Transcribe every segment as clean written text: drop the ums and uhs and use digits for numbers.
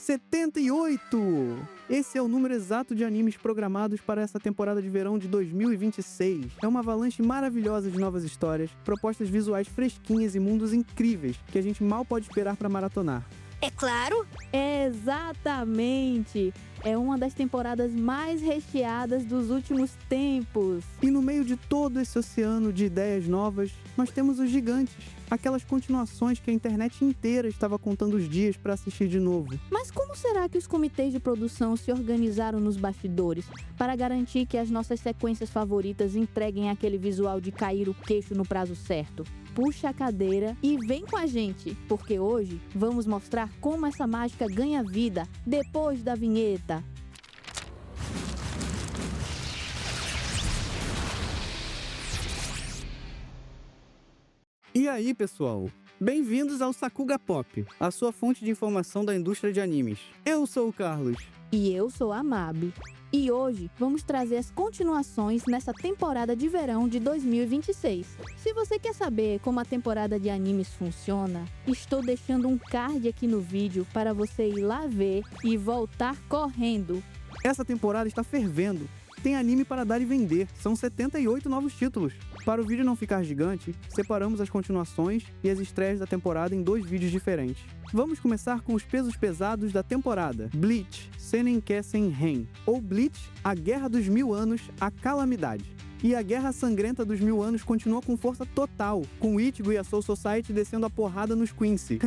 78! Esse é o número exato de animes programados para essa temporada de verão de 2026. É uma avalanche maravilhosa de novas histórias, propostas visuais fresquinhas e mundos incríveis que a gente mal pode esperar para maratonar. É claro! Exatamente! É uma das temporadas mais recheadas dos últimos tempos. E no meio de todo esse oceano de ideias novas, nós temos os gigantes. Aquelas continuações que a internet inteira estava contando os dias para assistir de novo. Mas como será que os comitês de produção se organizaram nos bastidores para garantir que as nossas sequências favoritas entreguem aquele visual de cair o queixo no prazo certo? Puxa a cadeira e vem com a gente, porque hoje vamos mostrar como essa mágica ganha vida depois da vinheta. E aí, pessoal? Bem-vindos ao Sakuga Pop, a sua fonte de informação da indústria de animes. Eu sou o Carlos. E eu sou a Mabi. E hoje vamos trazer as continuações nessa temporada de verão de 2026. Se você quer saber como a temporada de animes funciona, estou deixando um card aqui no vídeo para você ir lá ver e voltar correndo. Essa temporada está fervendo. Tem anime para dar e vender. São 78 novos títulos. Para o vídeo não ficar gigante, separamos as continuações e as estreias da temporada em 2 vídeos diferentes. Vamos começar com os pesos pesados da temporada. Bleach, Senenkessen Ren, ou Bleach, a Guerra dos 1000 Anos, a Calamidade. E a Guerra Sangrenta dos 1000 Anos continua com força total, com o Ichigo e a Soul Society descendo a porrada nos Quincy.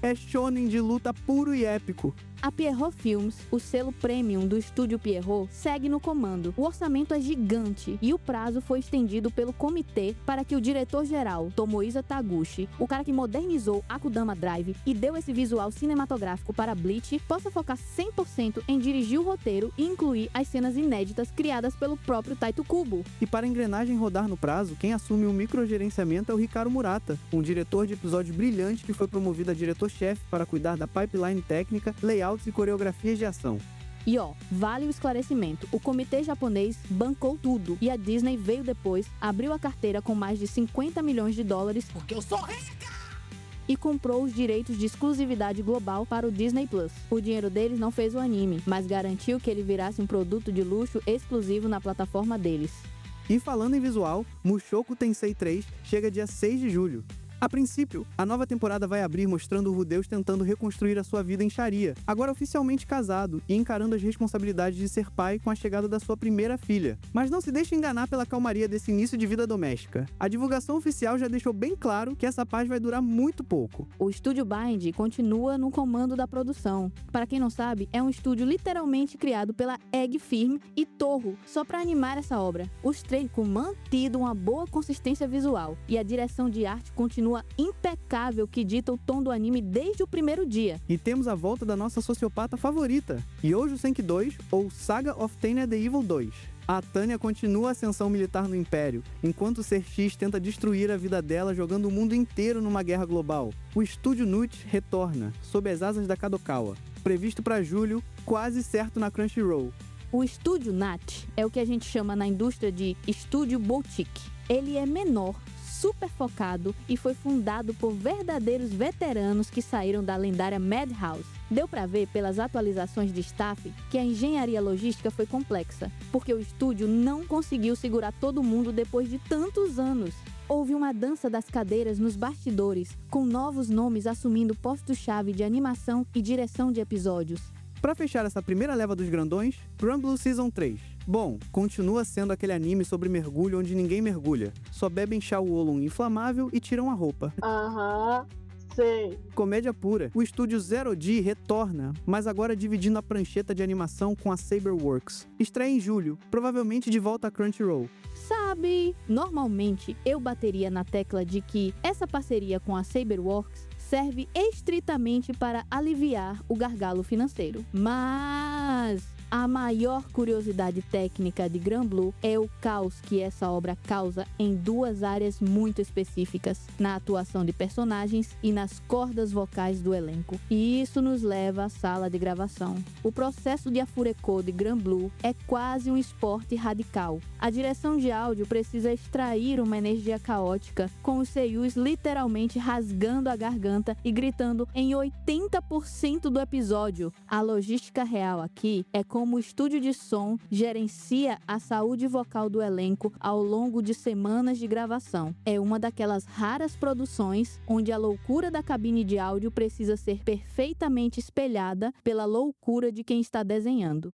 É shonen de luta puro e épico. A Pierrot Films, o selo premium do estúdio Pierrot, segue no comando. O orçamento é gigante e o prazo foi estendido pelo comitê para que o diretor-geral, Tomoisa Taguchi, o cara que modernizou Akudama Drive e deu esse visual cinematográfico para Bleach, possa focar 100% em dirigir o roteiro e incluir as cenas inéditas criadas pelo próprio Taito Kubo. E para a engrenagem rodar no prazo, quem assume o microgerenciamento é o Hikaru Murata, um diretor de episódios brilhante que foi promovido a diretor-chefe para cuidar da pipeline técnica, layout e coreografias de ação. E vale o esclarecimento, o comitê japonês bancou tudo e a Disney veio depois, abriu a carteira com mais de 50 milhões de dólares Porque eu sou rica! e comprou os direitos de exclusividade global para o Disney Plus. O dinheiro deles não fez o anime, mas garantiu que ele virasse um produto de luxo exclusivo na plataforma deles. E falando em visual, Mushoku Tensei 3 chega dia 6 de julho. A princípio, a nova temporada vai abrir mostrando o Rudeus tentando reconstruir a sua vida em Sharia, agora oficialmente casado e encarando as responsabilidades de ser pai com a chegada da sua primeira filha. Mas não se deixe enganar pela calmaria desse início de vida doméstica. A divulgação oficial já deixou bem claro que essa paz vai durar muito pouco. O estúdio Bind continua no comando da produção. Para quem não sabe, é um estúdio literalmente criado pela Egg Firm e Toho, só para animar essa obra. Os três com mantido uma boa consistência visual e a direção de arte continua impecável que dita o tom do anime desde o primeiro dia. E temos a volta da nossa sociopata favorita, Yojo Senki 2 ou Saga of Tanya the Evil 2. A Tanya continua a ascensão militar no Império, enquanto o Ser X tenta destruir a vida dela jogando o mundo inteiro numa guerra global. O estúdio Nut retorna, sob as asas da Kadokawa, previsto para julho, quase certo na Crunchyroll. O estúdio NAT é o que a gente chama na indústria de estúdio boutique. Ele é menor, super focado e foi fundado por verdadeiros veteranos que saíram da lendária Madhouse. Deu pra ver pelas atualizações de staff que a engenharia logística foi complexa, porque o estúdio não conseguiu segurar todo mundo depois de tantos anos. Houve uma dança das cadeiras nos bastidores, com novos nomes assumindo postos-chave de animação e direção de episódios. Para fechar essa primeira leva dos grandões, Granblue Season 3. Bom, continua sendo aquele anime sobre mergulho onde ninguém mergulha. Só bebem chá Oolong inflamável e tiram a roupa. Sei. Comédia pura. O estúdio Zero D retorna, mas agora dividindo a prancheta de animação com a Saberworks. Estreia em julho, provavelmente de volta a Crunchyroll. Sabe, normalmente eu bateria na tecla de que essa parceria com a Saberworks serve estritamente para aliviar o gargalo financeiro. Mas A maior curiosidade técnica de Granblue é o caos que essa obra causa em duas áreas muito específicas, na atuação de personagens e nas cordas vocais do elenco. E isso nos leva à sala de gravação. O processo de afurecô de Granblue é quase um esporte radical. A direção de áudio precisa extrair uma energia caótica, com os seiyus literalmente rasgando a garganta e gritando em 80% do episódio. A logística real aqui é como o estúdio de som gerencia a saúde vocal do elenco ao longo de semanas de gravação. É uma daquelas raras produções onde a loucura da cabine de áudio precisa ser perfeitamente espelhada pela loucura de quem está desenhando.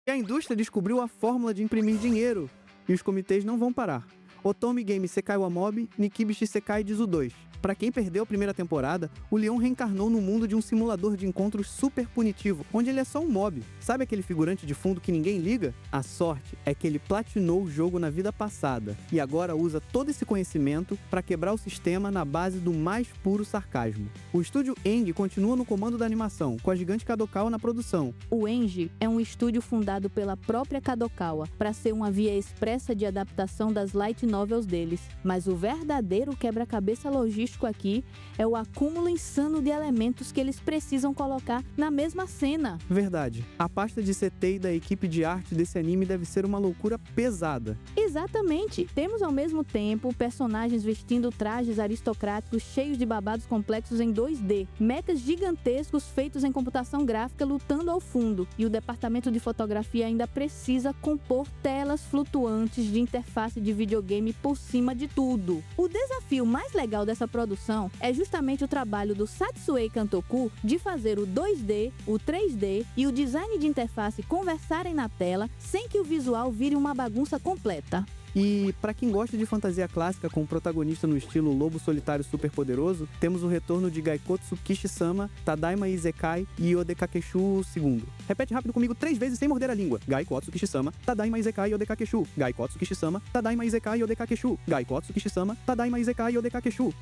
E a indústria descobriu a fórmula de imprimir dinheiro, e os comitês não vão parar. Otome Game Sekai wa Mob, Nikibishi Sekai Dizu 2. Para quem perdeu a primeira temporada, o Leon reencarnou no mundo de um simulador de encontros super punitivo, onde ele é só um mob. Sabe aquele figurante de fundo que ninguém liga? A sorte é que ele platinou o jogo na vida passada, e agora usa todo esse conhecimento para quebrar o sistema na base do mais puro sarcasmo. O estúdio Eng continua no comando da animação, com a gigante Kadokawa na produção. O Engie é um estúdio fundado pela própria Kadokawa para ser uma via expressa de adaptação das light novels deles, mas o verdadeiro quebra-cabeça logístico aqui é o acúmulo insano de elementos que eles precisam colocar na mesma cena. Verdade. A pasta de CT da equipe de arte desse anime deve ser uma loucura pesada. Exatamente. Temos ao mesmo tempo personagens vestindo trajes aristocráticos cheios de babados complexos em 2D, mechas gigantescos feitos em computação gráfica lutando ao fundo, e o departamento de fotografia ainda precisa compor telas flutuantes de interface de videogame por cima de tudo. O desafio mais legal dessa produção é justamente o trabalho do Satsuei Kantoku de fazer o 2D, o 3D e o design de interface conversarem na tela sem que o visual vire uma bagunça completa. E, para quem gosta de fantasia clássica com o protagonista no estilo lobo solitário superpoderoso, temos o retorno de Gaikotsu Kishi-sama, Tadaima Izekai e Odekakeshu II. Repete rápido comigo 3 vezes sem morder a língua. Gaikotsu Kishi-sama, Tadaima Izekai e Odekakeshu. Gaikotsu Kishi-sama, Tadaima Izekai e Odekakeshu. Gaikotsu Kishi-sama, Tadaima Izekai e Odekakeshu.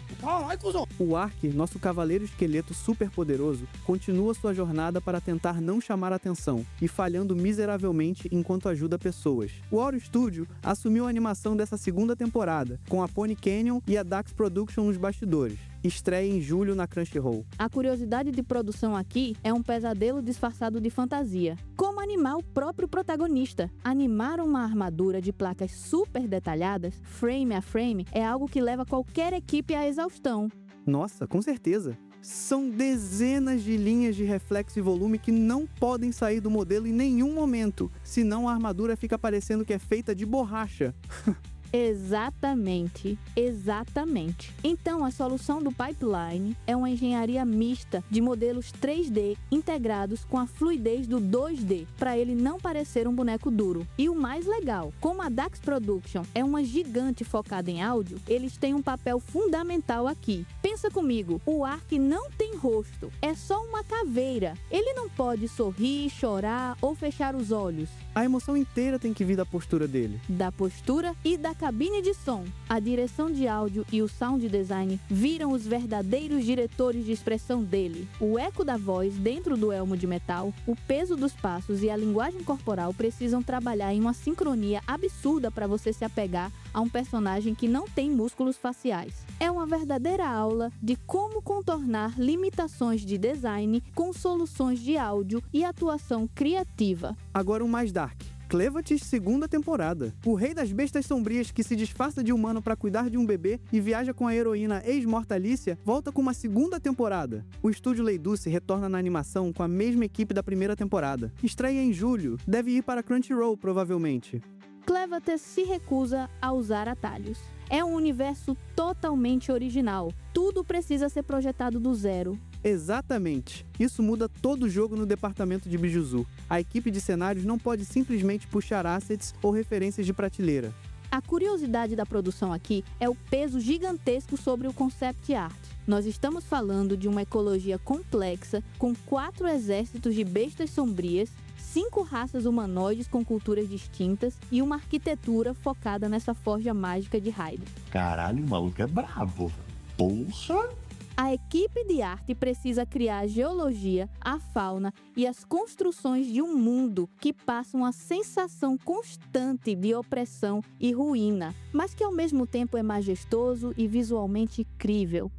O Ark, nosso cavaleiro esqueleto superpoderoso, continua sua jornada para tentar não chamar atenção e falhando miseravelmente enquanto ajuda pessoas. O Auro Studio assumiu a animação dessa segunda temporada, com a Pony Canyon e a Dax Production nos bastidores. Estreia em julho na Crunchyroll. A curiosidade de produção aqui é um pesadelo disfarçado de fantasia. Como animar o próprio protagonista? Animar uma armadura de placas super detalhadas, frame a frame, é algo que leva qualquer equipe à exaustão. Nossa, com certeza. São dezenas de linhas de reflexo e volume que não podem sair do modelo em nenhum momento, senão a armadura fica parecendo que é feita de borracha. Exatamente. Então, a solução do Pipeline é uma engenharia mista de modelos 3D integrados com a fluidez do 2D, para ele não parecer um boneco duro. E o mais legal, como a Dax Production é uma gigante focada em áudio, eles têm um papel fundamental aqui. Pensa comigo, o Ark não tem rosto, é só uma caveira. Ele não pode sorrir, chorar ou fechar os olhos. A emoção inteira tem que vir da postura dele. Da postura e da cabine de som. A direção de áudio e o sound design viram os verdadeiros diretores de expressão dele. O eco da voz dentro do elmo de metal, o peso dos passos e a linguagem corporal precisam trabalhar em uma sincronia absurda para você se apegar a um personagem que não tem músculos faciais. É uma verdadeira aula de como contornar limitações de design com soluções de áudio e atuação criativa. Agora o mais dark. Clevatis, segunda temporada. O rei das bestas sombrias que se disfarça de humano para cuidar de um bebê e viaja com a heroína ex-morta Alicia, volta com uma segunda temporada. O estúdio Leiduce retorna na animação com a mesma equipe da primeira temporada. Estreia em julho. Deve ir para Crunchyroll, provavelmente. Clevatis se recusa a usar atalhos. É um universo totalmente original. Tudo precisa ser projetado do zero. Exatamente. Isso muda todo o jogo no departamento de Bijuzu. A equipe de cenários não pode simplesmente puxar assets ou referências de prateleira. A curiosidade da produção aqui é o peso gigantesco sobre o concept art. Nós estamos falando de uma ecologia complexa, com 4 exércitos de bestas sombrias 5 raças humanoides com culturas distintas e uma arquitetura focada nessa forja mágica de Hyde. Caralho, o maluco é brabo. Porra! A equipe de arte precisa criar a geologia, a fauna e as construções de um mundo que passa uma sensação constante de opressão e ruína, mas que ao mesmo tempo é majestoso e visualmente incrível.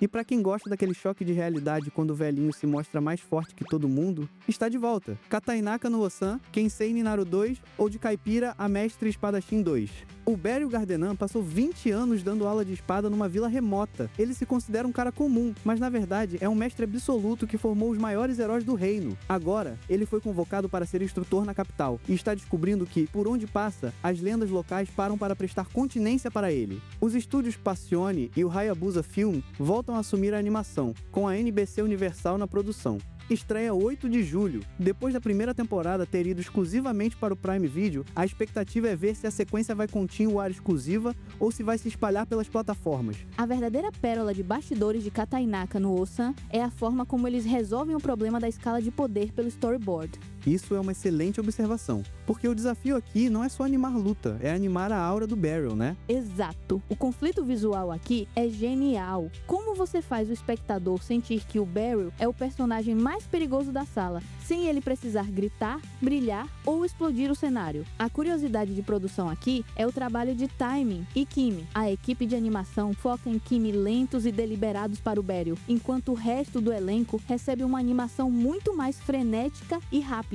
E pra quem gosta daquele choque de realidade quando o velhinho se mostra mais forte que todo mundo, está de volta. Katainaka no Osan, Kensei Ninaru 2 ou de caipira a Mestre Espadachim 2. O Beryl Gardenan passou 20 anos dando aula de espada numa vila remota. Ele se considera um cara comum, mas na verdade é um mestre absoluto que formou os maiores heróis do reino. Agora, ele foi convocado para ser instrutor na capital e está descobrindo que, por onde passa, as lendas locais param para prestar continência para ele. Os estúdios Passione e o Hayabusa Film voltam a assumir a animação, com a NBC Universal na produção. Estreia 8 de julho. Depois da primeira temporada ter ido exclusivamente para o Prime Video, a expectativa é ver se a sequência vai continuar exclusiva ou se vai se espalhar pelas plataformas. A verdadeira pérola de bastidores de Katainaka no Osan é a forma como eles resolvem o problema da escala de poder pelo storyboard. Isso é uma excelente observação, porque o desafio aqui não é só animar luta, é animar a aura do Beryl, né? Exato. O conflito visual aqui é genial. Como você faz o espectador sentir que o Beryl é o personagem mais perigoso da sala, sem ele precisar gritar, brilhar ou explodir o cenário? A curiosidade de produção aqui é o trabalho de timing e Kimi. A equipe de animação foca em Kimi lentos e deliberados para o Beryl, enquanto o resto do elenco recebe uma animação muito mais frenética e rápida.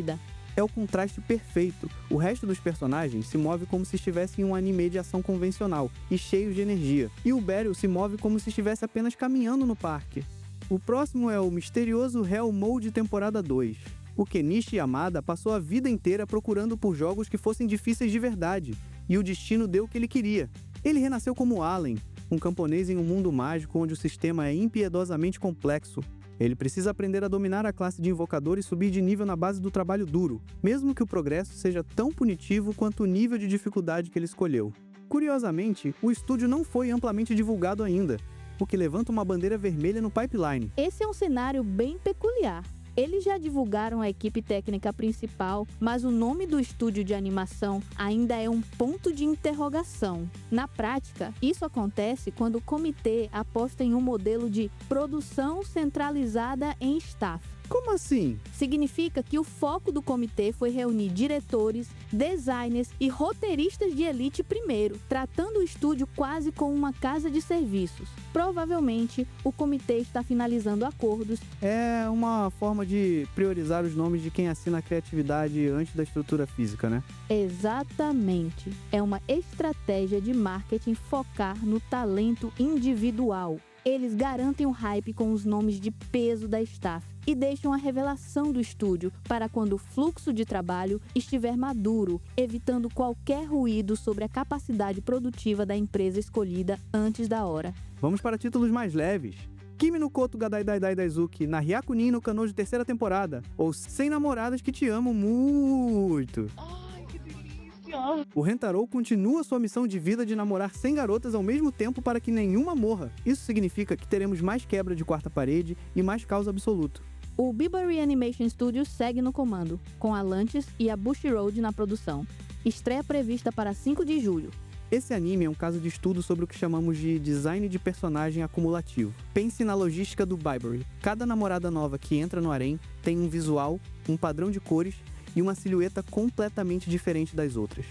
É o contraste perfeito. O resto dos personagens se move como se estivesse em um anime de ação convencional e cheio de energia. E o Beryl se move como se estivesse apenas caminhando no parque. O próximo é o misterioso Hell Mode temporada 2. O Kenichi Yamada passou a vida inteira procurando por jogos que fossem difíceis de verdade, e o destino deu o que ele queria. Ele renasceu como Allen, um camponês em um mundo mágico onde o sistema é impiedosamente complexo. Ele precisa aprender a dominar a classe de invocador e subir de nível na base do trabalho duro, mesmo que o progresso seja tão punitivo quanto o nível de dificuldade que ele escolheu. Curiosamente, o estúdio não foi amplamente divulgado ainda, o que levanta uma bandeira vermelha no pipeline. Esse é um cenário bem peculiar. Eles já divulgaram a equipe técnica principal, mas o nome do estúdio de animação ainda é um ponto de interrogação. Na prática, isso acontece quando o comitê aposta em um modelo de produção centralizada em staff. Como assim? Significa que o foco do comitê foi reunir diretores, designers e roteiristas de elite primeiro, tratando o estúdio quase como uma casa de serviços. Provavelmente, o comitê está finalizando acordos. É uma forma de priorizar os nomes de quem assina a criatividade antes da estrutura física, né? Exatamente. É uma estratégia de marketing focar no talento individual. Eles garantem o hype com os nomes de peso da staff e deixam a revelação do estúdio para quando o fluxo de trabalho estiver maduro, evitando qualquer ruído sobre a capacidade produtiva da empresa escolhida antes da hora. Vamos para títulos mais leves. Kimi no Koto Ga Dai Daisuki na Hyakunin no Kanojo terceira temporada, ou 100 namoradas que te amam muito. O Rentarou continua sua missão de vida de namorar 100 garotas ao mesmo tempo para que nenhuma morra. Isso significa que teremos mais quebra de quarta parede e mais caos absoluto. O Bibury Animation Studios segue no comando, com a Lantis e a Bushiroad na produção. Estreia prevista para 5 de julho. Esse anime é um caso de estudo sobre o que chamamos de design de personagem acumulativo. Pense na logística do Bibury. Cada namorada nova que entra no harém tem um visual, um padrão de cores e uma silhueta completamente diferente das outras.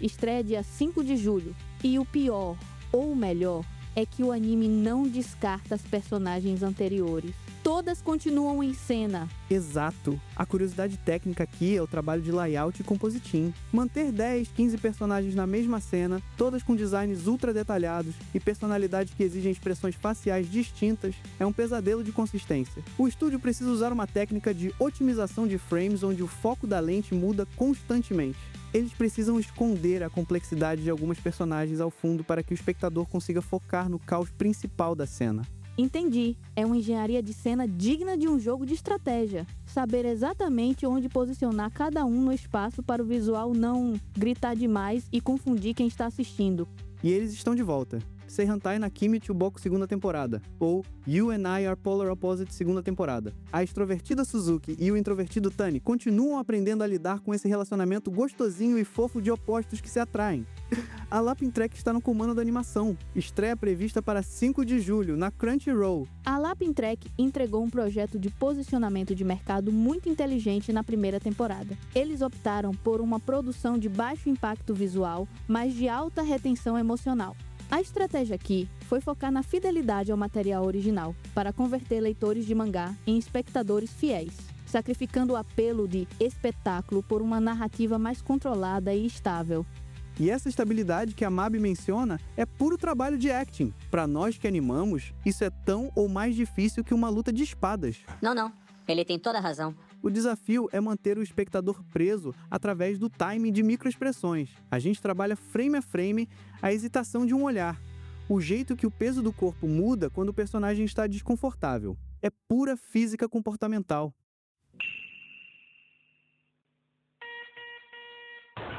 Estreia dia 5 de julho. E o pior, ou o melhor, é que o anime não descarta as personagens anteriores. Todas continuam em cena. Exato. A curiosidade técnica aqui é o trabalho de layout e compositing. Manter 10, 15 personagens na mesma cena, todas com designs ultra detalhados e personalidades que exigem expressões faciais distintas, é um pesadelo de consistência. O estúdio precisa usar uma técnica de otimização de frames onde o foco da lente muda constantemente. Eles precisam esconder a complexidade de algumas personagens ao fundo para que o espectador consiga focar no caos principal da cena. Entendi. É uma engenharia de cena digna de um jogo de estratégia. Saber exatamente onde posicionar cada um no espaço para o visual não gritar demais e confundir quem está assistindo. E eles estão de volta. Seihantai Nakimi Chuboku segunda temporada, ou You and I Are Polar Opposite segunda temporada. A extrovertida Suzuki e o introvertido Tani continuam aprendendo a lidar com esse relacionamento gostosinho e fofo de opostos que se atraem. A Lapin Trek está no comando da animação. Estreia prevista para 5 de julho, na Crunchyroll. A Lapin Trek entregou um projeto de posicionamento de mercado muito inteligente na primeira temporada. Eles optaram por uma produção de baixo impacto visual, mas de alta retenção emocional. A estratégia aqui foi focar na fidelidade ao material original, para converter leitores de mangá em espectadores fiéis, sacrificando o apelo de espetáculo por uma narrativa mais controlada e estável. E essa estabilidade que a Mabi menciona é puro trabalho de acting. Para nós que animamos, isso é tão ou mais difícil que uma luta de espadas. Não. Ele tem toda a razão. O desafio é manter o espectador preso através do timing de microexpressões. A gente trabalha frame a frame a hesitação de um olhar, o jeito que o peso do corpo muda quando o personagem está desconfortável. É pura física comportamental.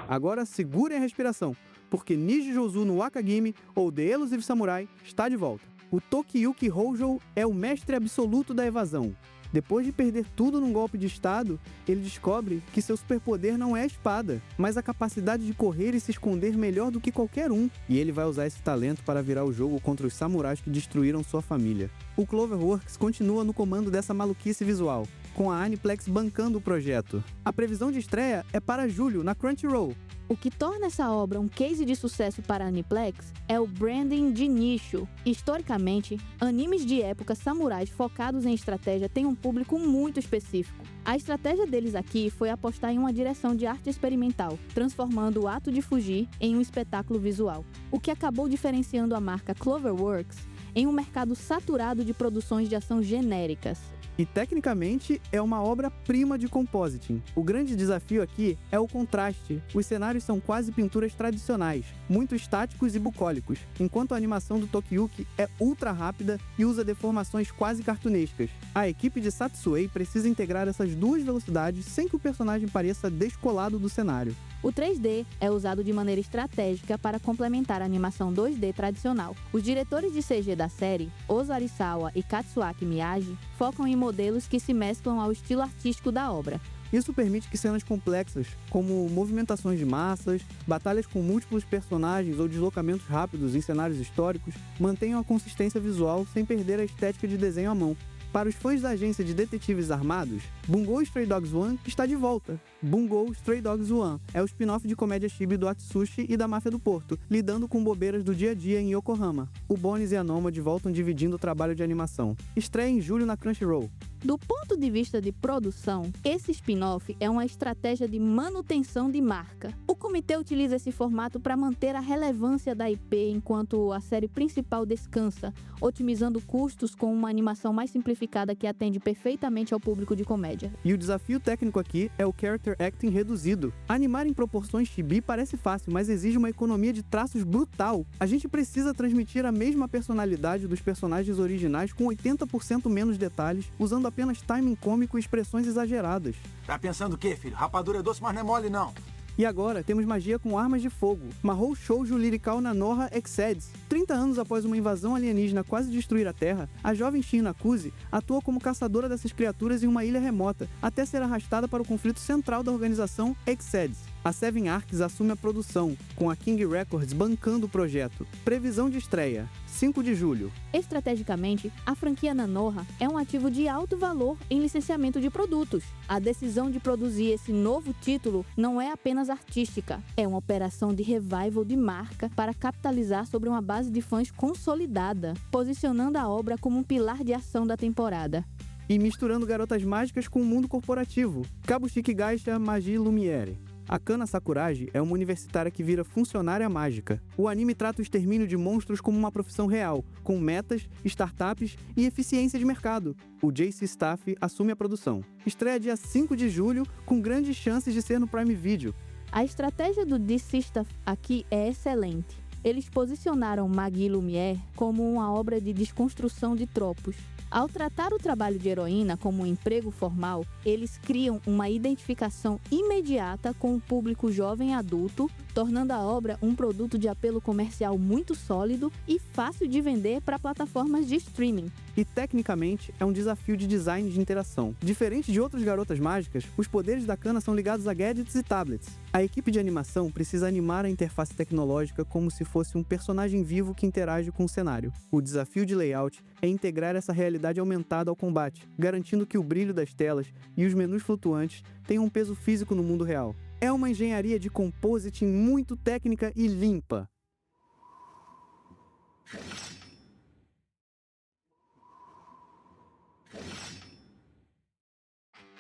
Agora segurem a respiração, porque Niji Jouzu no Wakagimi, ou The Elusive Samurai, está de volta. O Tokiyuki Hojo é o mestre absoluto da evasão. Depois de perder tudo num golpe de estado, ele descobre que seu superpoder não é a espada, mas a capacidade de correr e se esconder melhor do que qualquer um. E ele vai usar esse talento para virar o jogo contra os samurais que destruíram sua família. O Cloverworks continua no comando dessa maluquice visual, com a Aniplex bancando o projeto. A previsão de estreia é para julho, na Crunchyroll. O que torna essa obra um case de sucesso para a Aniplex é o branding de nicho. Historicamente, animes de época samurais focados em estratégia têm um público muito específico. A estratégia deles aqui foi apostar em uma direção de arte experimental, transformando o ato de fugir em um espetáculo visual, o que acabou diferenciando a marca Cloverworks em um mercado saturado de produções de ação genéricas. E tecnicamente é uma obra-prima de compositing. O grande desafio aqui é o contraste. Os cenários são quase pinturas tradicionais, muito estáticos e bucólicos, enquanto a animação do Tokiyuki é ultra rápida e usa deformações quase cartunescas. A equipe de Satsuei precisa integrar essas duas velocidades sem que o personagem pareça descolado do cenário. O 3D é usado de maneira estratégica para complementar a animação 2D tradicional. Os diretores de CG da série, Ozu Arisawa e Katsuaki Miyagi, focam em modelos que se mesclam ao estilo artístico da obra. Isso permite que cenas complexas, como movimentações de massas, batalhas com múltiplos personagens ou deslocamentos rápidos em cenários históricos, mantenham a consistência visual sem perder a estética de desenho à mão. Para os fãs da agência de detetives armados, Bungo Stray Dogs 1 está de volta. Bungo Stray Dogs 1 é o spin-off de comédia chibi do Atsushi e da Máfia do Porto, lidando com bobeiras do dia a dia em Yokohama. O Bones e a Nomad voltam dividindo o trabalho de animação. Estreia em julho na Crunchyroll. Do ponto de vista de produção, esse spin-off é uma estratégia de manutenção de marca. O comitê utiliza esse formato para manter a relevância da IP enquanto a série principal descansa, otimizando custos com uma animação mais simplificada que atende perfeitamente ao público de comédia. E o desafio técnico aqui é o character acting reduzido. Animar em proporções chibi parece fácil, mas exige uma economia de traços brutal. A gente precisa transmitir a mesma personalidade dos personagens originais com 80% menos detalhes, usando apenas timing cômico e expressões exageradas. Tá pensando o quê, filho? Rapadura é doce, mas não é mole, não. E agora temos magia com armas de fogo. Mahou Shoujo Lyrical Nanoha Exceeds. 30 anos após uma invasão alienígena quase destruir a Terra, a jovem Shin Nakuzi atua como caçadora dessas criaturas em uma ilha remota, até ser arrastada para o conflito central da organização Exceeds. A Seven Arcs assume a produção, com a King Records bancando o projeto. Previsão de estreia: 5 de julho. Estrategicamente, a franquia Nanoha é um ativo de alto valor em licenciamento de produtos. A decisão de produzir esse novo título não é apenas artística, é uma operação de revival de marca para capitalizar sobre uma base de fãs consolidada, posicionando a obra como um pilar de ação da temporada. E misturando garotas mágicas com o mundo corporativo. Kabushiki Gaisha Magie Lumiere. A Kana Sakuragi é uma universitária que vira funcionária mágica. O anime trata o extermínio de monstros como uma profissão real, com metas, startups e eficiência de mercado. O JC Staff assume a produção. Estreia dia 5 de julho, com grandes chances de ser no Prime Video. A estratégia do DC Staff aqui é excelente. Eles posicionaram Magie Lumiere como uma obra de desconstrução de tropos. Ao tratar o trabalho de heroína como um emprego formal, eles criam uma identificação imediata com o público jovem e adulto, tornando a obra um produto de apelo comercial muito sólido e fácil de vender para plataformas de streaming. E tecnicamente é um desafio de design de interação. Diferente de outras garotas mágicas, os poderes da Kana são ligados a gadgets e tablets. A equipe de animação precisa animar a interface tecnológica como se fosse um personagem vivo que interage com o cenário. O desafio de layout é integrar essa realidade aumentada ao combate, garantindo que o brilho das telas e os menus flutuantes tenham um peso físico no mundo real. É uma engenharia de compositing muito técnica e limpa.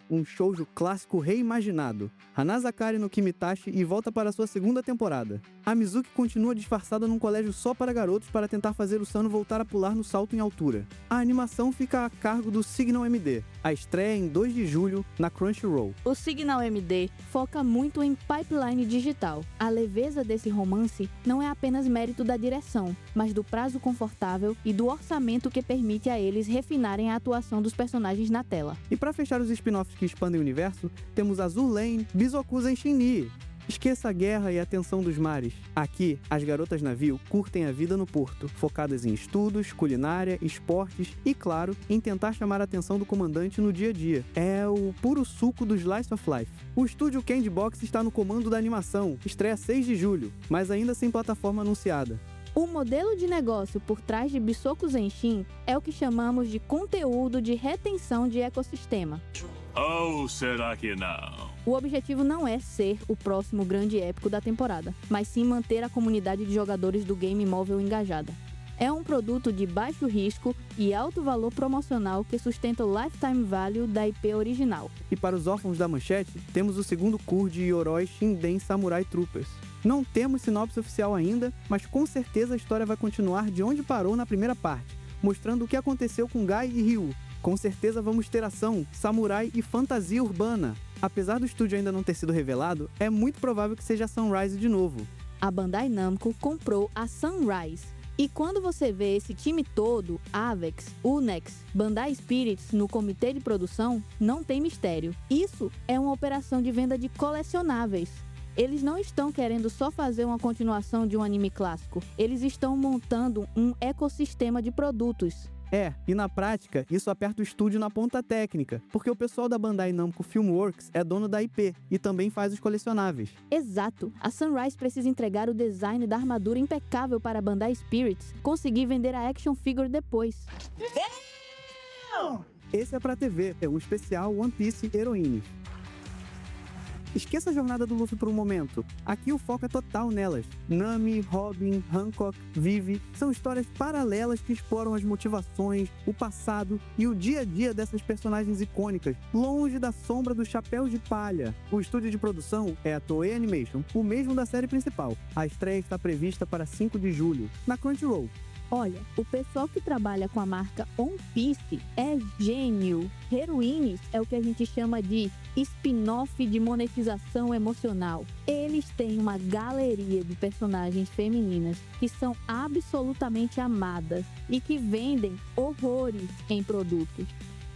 Um shoujo clássico reimaginado. Hanazakari no Kimitashi e volta para sua segunda temporada. A Mizuki continua disfarçada num colégio só para garotos para tentar fazer o Sano voltar a pular no salto em altura. A animação fica a cargo do Signal MD. A estreia em 2 de julho na Crunchyroll. O Signal MD foca muito em pipeline digital. A leveza desse romance não é apenas mérito da direção, mas do prazo confortável e do orçamento que permite a eles refinarem a atuação dos personagens na tela. E para fechar os spin-offs que expandem o universo, temos Azur Lane, Bizokusen Shinni. Esqueça a guerra e a tensão dos mares. Aqui, as garotas navio curtem a vida no porto, focadas em estudos, culinária, esportes e, claro, em tentar chamar a atenção do comandante no dia a dia. É o puro suco do Slice of Life. O estúdio Candy Box está no comando da animação, estreia 6 de julho, mas ainda sem plataforma anunciada. O modelo de negócio por trás de Bisoku Zenshin é o que chamamos de conteúdo de retenção de ecossistema. Ou será que não? O objetivo não é ser o próximo grande épico da temporada, mas sim manter a comunidade de jogadores do game móvel engajada. É um produto de baixo risco e alto valor promocional que sustenta o lifetime value da IP original. E para os órfãos da manchete, temos o segundo cour de Yoroi Shinden Samurai Troopers. Não temos sinopse oficial ainda, mas com certeza a história vai continuar de onde parou na primeira parte, mostrando o que aconteceu com Gai e Ryu. Com certeza vamos ter ação, samurai e fantasia urbana. Apesar do estúdio ainda não ter sido revelado, é muito provável que seja a Sunrise de novo. A Bandai Namco comprou a Sunrise. E quando você vê esse time todo, Avex, Unex, Bandai Spirits no comitê de produção, não tem mistério. Isso é uma operação de venda de colecionáveis. Eles não estão querendo só fazer uma continuação de um anime clássico. Eles estão montando um ecossistema de produtos. E na prática, isso aperta o estúdio na ponta técnica, porque o pessoal da Bandai Namco Filmworks é dono da IP e também faz os colecionáveis. Exato! A Sunrise precisa entregar o design da armadura impecável para a Bandai Spirits conseguir vender a action figure depois. Esse é pra TV, é o especial One Piece Heroines. Esqueça a jornada do Luffy por um momento. Aqui o foco é total nelas. Nami, Robin, Hancock, Vivi são histórias paralelas que exploram as motivações, o passado e o dia a dia dessas personagens icônicas, longe da sombra dos chapéus de palha. O estúdio de produção é a Toei Animation, o mesmo da série principal. A estreia está prevista para 5 de julho, na Crunchyroll. Olha, o pessoal que trabalha com a marca One Piece é gênio. Heroines é o que a gente chama de spin-off de monetização emocional. Eles têm uma galeria de personagens femininas que são absolutamente amadas e que vendem horrores em produtos,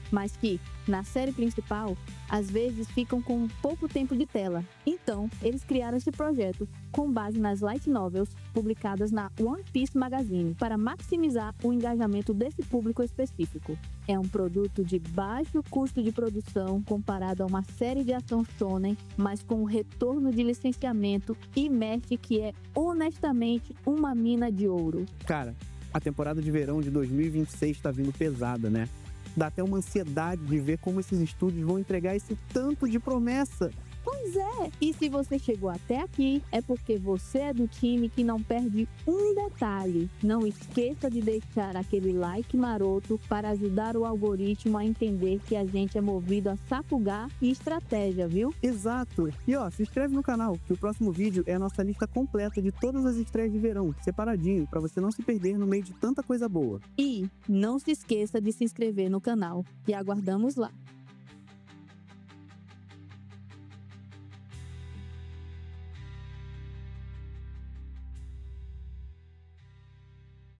mas que, na série principal, às vezes ficam com pouco tempo de tela. Então, eles criaram esse projeto com base nas light novels publicadas na One Piece Magazine para maximizar o engajamento desse público específico. É um produto de baixo custo de produção comparado a uma série de ação shonen, mas com um retorno de licenciamento e mesh que é honestamente uma mina de ouro. Cara, a temporada de verão de 2026 tá vindo pesada, né? Dá até uma ansiedade de ver como esses estúdios vão entregar esse tanto de promessa. Pois é! E se você chegou até aqui, é porque você é do time que não perde um detalhe. Não esqueça de deixar aquele like maroto para ajudar o algoritmo a entender que a gente é movido a sapugar e estratégia, viu? Exato! E se inscreve no canal, que o próximo vídeo é a nossa lista completa de todas as estreias de verão, separadinho, para você não se perder no meio de tanta coisa boa. E não se esqueça de se inscrever no canal. E aguardamos lá!